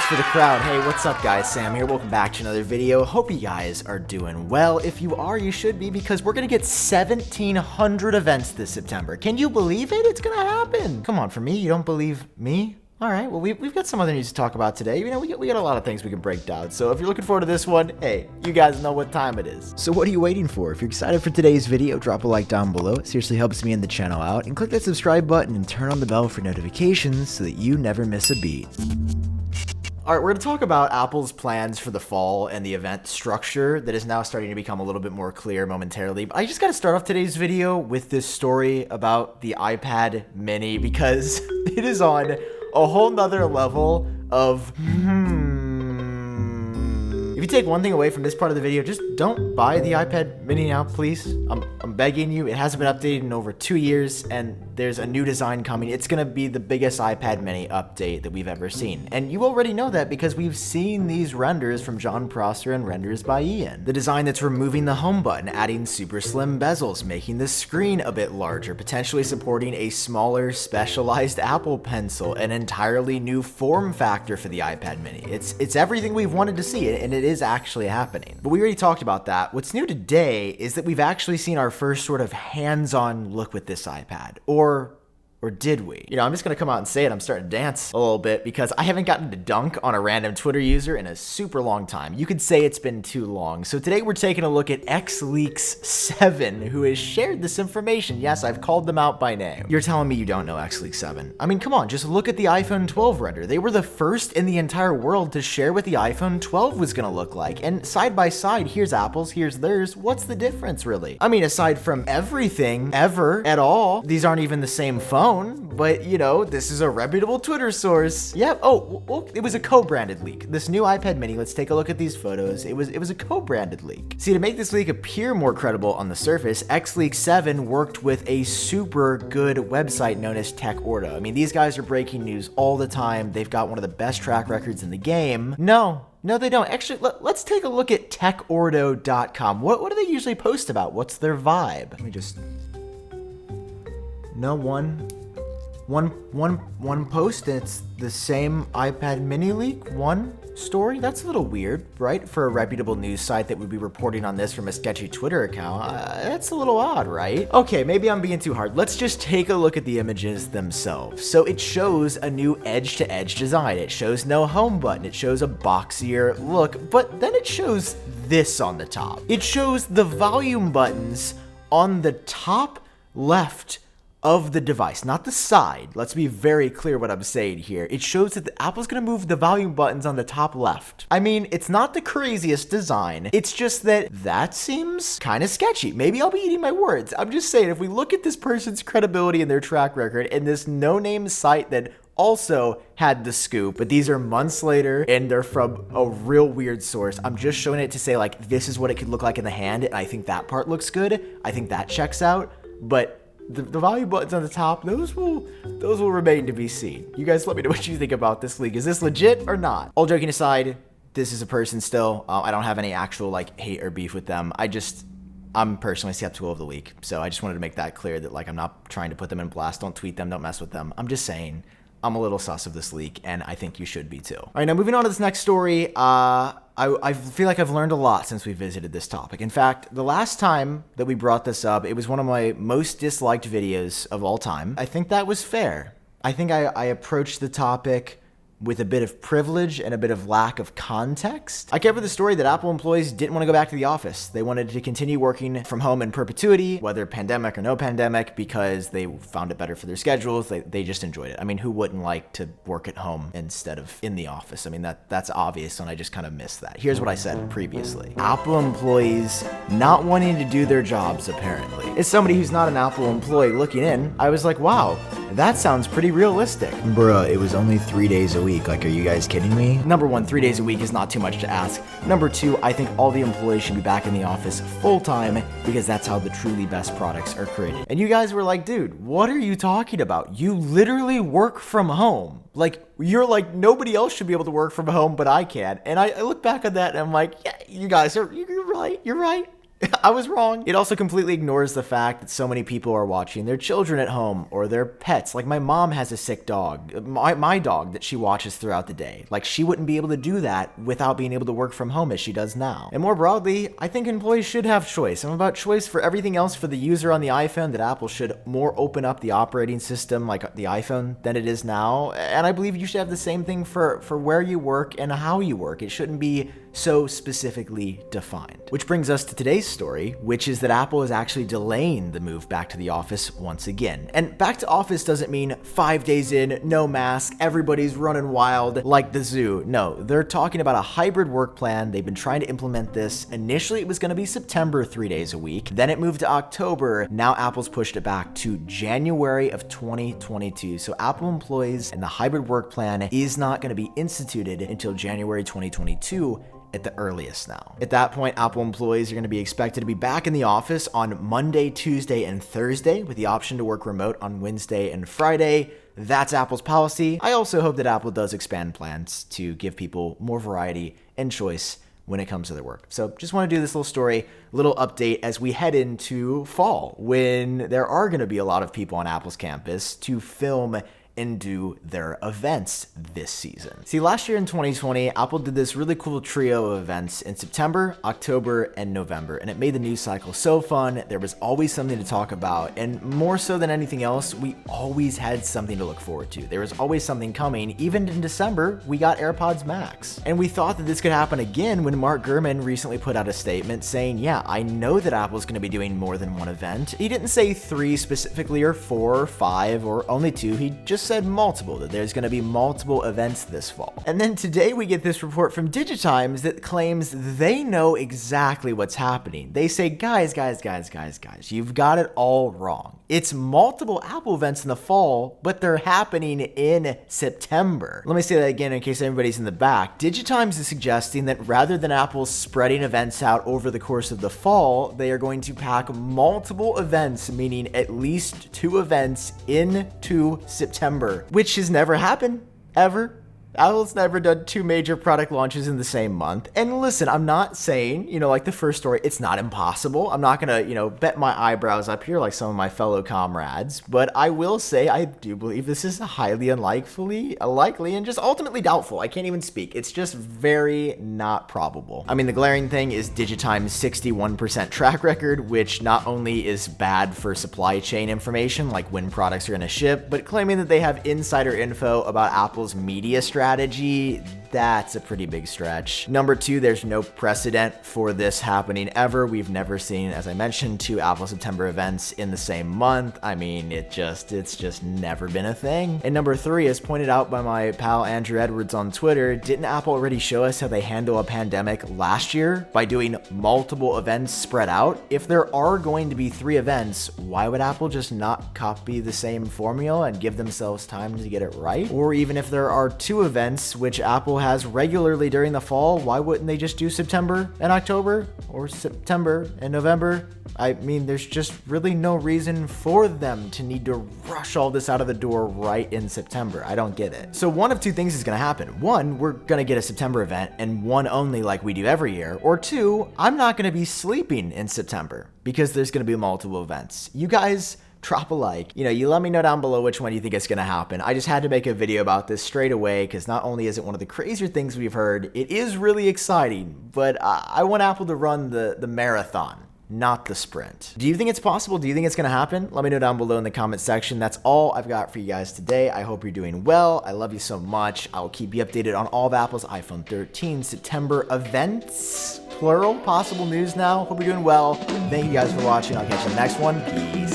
for the crowd. Hey, what's up guys? Sam here. Welcome back to another video. Hope you guys are doing well. If you are, you should be, because we're gonna get 1,700 events this September. Can you believe it? It's gonna happen. Come on, for me, you don't believe me? All right, well, we've got some other news to talk about today. You know, we got a lot of things we can break down. So if you're looking forward to this one, hey, you guys know what time it is. So what are you waiting for? If you're excited for today's video, drop a like down below. It seriously helps me and the channel out. And click that subscribe button and turn on the bell for notifications so that you never miss a beat. All right, we're going to talk about Apple's plans for the fall and the event structure that is now starting to become a little bit more clear momentarily. But I just got to start off today's video with this story about the iPad mini because it is on a whole nother level of If you take one thing away from this part of the video, just don't buy the iPad mini now, please. I'm begging you. It hasn't been updated in over 2 years, and there's a new design coming. It's gonna be the biggest iPad mini update that we've ever seen. And you already know that because we've seen these renders from John Prosser and Renders by Ian. The design that's removing the home button, adding super slim bezels, making the screen a bit larger, potentially supporting a smaller, specialized Apple Pencil, an entirely new form factor for the iPad mini. It's everything we've wanted to see, and it is actually happening. But we already talked about that. What's new today is that we've actually seen our first sort of hands-on look with this iPad. Or did we? You know, I'm just gonna come out and say it. I'm starting to dance a little bit because I haven't gotten to dunk on a random Twitter user in a super long time. You could say it's been too long. So today we're taking a look at XLeaks7, who has shared this information. Yes, I've called them out by name. You're telling me you don't know XLeaks7? I mean, come on, just look at the iPhone 12 render. They were the first in the entire world to share what the iPhone 12 was gonna look like. And side by side, here's Apple's, here's theirs. What's the difference, really? I mean, aside from everything, ever, at all, these aren't even the same phone. But, you know, this is a reputable Twitter source. Yep. Oh, well, it was a co-branded leak. This new iPad mini, let's take a look at these photos. It was a co-branded leak. See, to make this leak appear more credible on the surface, XLeaks7 worked with a super good website known as TechOrdo. I mean, these guys are breaking news all the time. They've got one of the best track records in the game. No, they don't. Actually, let's take a look at techordo.com. What do they usually post about? What's their vibe? Let me just... No, one post, and it's the same iPad mini leak, one story. That's a little weird, right? For a reputable news site that would be reporting on this from a sketchy Twitter account, that's a little odd, right? Okay, maybe I'm being too hard. Let's just take a look at the images themselves. So it shows a new edge-to-edge design. It shows no home button. It shows a boxier look, but then it shows this on the top. It shows the volume buttons on the top left of the device, not the side. Let's be very clear what I'm saying here. It shows that Apple's gonna move the volume buttons on the top left. I mean, it's not the craziest design. It's just that seems kind of sketchy. Maybe I'll be eating my words. I'm just saying, if we look at this person's credibility and their track record and this no-name site that also had the scoop, but these are months later and they're from a real weird source. I'm just showing it to say, like, this is what it could look like in the hand, and I think that part looks good. I think that checks out, but the volume buttons on the top, those will remain to be seen. You guys let me know what you think about this leak. Is this legit or not? All joking aside, this is a person still. I don't have any actual like hate or beef with them. I'm personally skeptical of the leak. So I just wanted to make that clear that like I'm not trying to put them in blast. Don't tweet them, don't mess with them. I'm just saying I'm a little sus of this leak, and I think you should be too. All right, now moving on to this next story. I feel like I've learned a lot since we visited this topic. In fact, the last time that we brought this up, it was one of my most disliked videos of all time. I think that was fair. I think I approached the topic with a bit of privilege and a bit of lack of context. I covered the story that Apple employees didn't want to go back to the office. They wanted to continue working from home in perpetuity, whether pandemic or no pandemic, because they found it better for their schedules. They just enjoyed it. I mean, who wouldn't like to work at home instead of in the office? I mean, that's obvious, and I just kind of missed that. Here's what I said previously. Apple employees not wanting to do their jobs, apparently. As somebody who's not an Apple employee looking in, I was like, wow, that sounds pretty realistic. Bruh, it was only 3 days a week. Like, are you guys kidding me? Number one, 3 days a week is not too much to ask. Number two, I think all the employees should be back in the office full time because that's how the truly best products are created. And you guys were like, dude, what are you talking about? You literally work from home. Like, you're like, nobody else should be able to work from home, but I can. And I look back at that and I'm like, yeah, you guys you're right. I was wrong. It also completely ignores the fact that so many people are watching their children at home or their pets. Like my mom has a sick dog, my dog that she watches throughout the day. Like she wouldn't be able to do that without being able to work from home as she does now. And more broadly, I think employees should have choice. I'm about choice for everything else for the user on the iPhone, that Apple should more open up the operating system like the iPhone than it is now. And I believe you should have the same thing for where you work and how you work. It shouldn't be so specifically defined. Which brings us to today's story, which is that Apple is actually delaying the move back to the office once again. And back to office doesn't mean 5 days in, no mask, everybody's running wild like the zoo. No, they're talking about a hybrid work plan. They've been trying to implement this. Initially, it was going to be September 3 days a week. Then it moved to October. Now Apple's pushed it back to January of 2022. So Apple employees and the hybrid work plan is not going to be instituted until January 2022. At the earliest now. At that point, Apple employees are going to be expected to be back in the office on Monday, Tuesday, and Thursday, with the option to work remote on Wednesday and Friday. That's Apple's policy. I also hope that Apple does expand plans to give people more variety and choice when it comes to their work. So just want to do this little story, little update as we head into fall, when there are going to be a lot of people on Apple's campus to film and do their events this season. See, last year in 2020, Apple did this really cool trio of events in September, October, and November, and it made the news cycle so fun. There was always something to talk about, and more so than anything else, we always had something to look forward to. There was always something coming. Even in December, we got AirPods Max. And we thought that this could happen again when Mark Gurman recently put out a statement saying, yeah, I know that Apple's gonna be doing more than one event. He didn't say 3 specifically, or 4, or 5, or only 2. He just said multiple, that there's going to be multiple events this fall. And then today we get this report from Digitimes that claims they know exactly what's happening. They say, guys, you've got it all wrong. It's multiple Apple events in the fall, but they're happening in September. Let me say that again in case everybody's in the back. Digitimes is suggesting that rather than Apple spreading events out over the course of the fall, they are going to pack multiple events, meaning at least 2 events into September, which has never happened, ever. Apple's never done 2 major product launches in the same month. And listen, I'm not saying, like the first story, it's not impossible. I'm not gonna, bet my eyebrows up here like some of my fellow comrades, but I will say I do believe this is highly unlikely, and just ultimately doubtful. I can't even speak. It's just very not probable. I mean, the glaring thing is Digitime's 61% track record, which not only is bad for supply chain information, like when products are gonna ship, but claiming that they have insider info about Apple's media strategy. That's a pretty big stretch. Number 2, there's no precedent for this happening ever. We've never seen, as I mentioned, 2 Apple September events in the same month. I mean, it's just never been a thing. And number 3, as pointed out by my pal Andrew Edwards on Twitter, didn't Apple already show us how they handle a pandemic last year by doing multiple events spread out? If there are going to be 3 events, why would Apple just not copy the same formula and give themselves time to get it right? Or even if there are 2 events, which Apple has regularly during the fall, why wouldn't they just do September and October, or September and November? I mean, there's just really no reason for them to need to rush all this out of the door right in September. I don't get it. So one of 2 things is gonna happen. 1, we're gonna get a September event, and 1 only like we do every year. Or 2, I'm not gonna be sleeping in September because there's gonna be multiple events. You guys drop a like. You let me know down below which one you think is going to happen. I just had to make a video about this straight away because not only is it one of the crazier things we've heard, it is really exciting, but I want Apple to run the marathon, not the sprint. Do you think it's possible? Do you think it's going to happen? Let me know down below in the comment section. That's all I've got for you guys today. I hope you're doing well. I love you so much. I'll keep you updated on all of Apple's iPhone 13 September events. Plural, possible news now. Hope you're doing well. Thank you guys for watching. I'll catch you in the next one. Peace.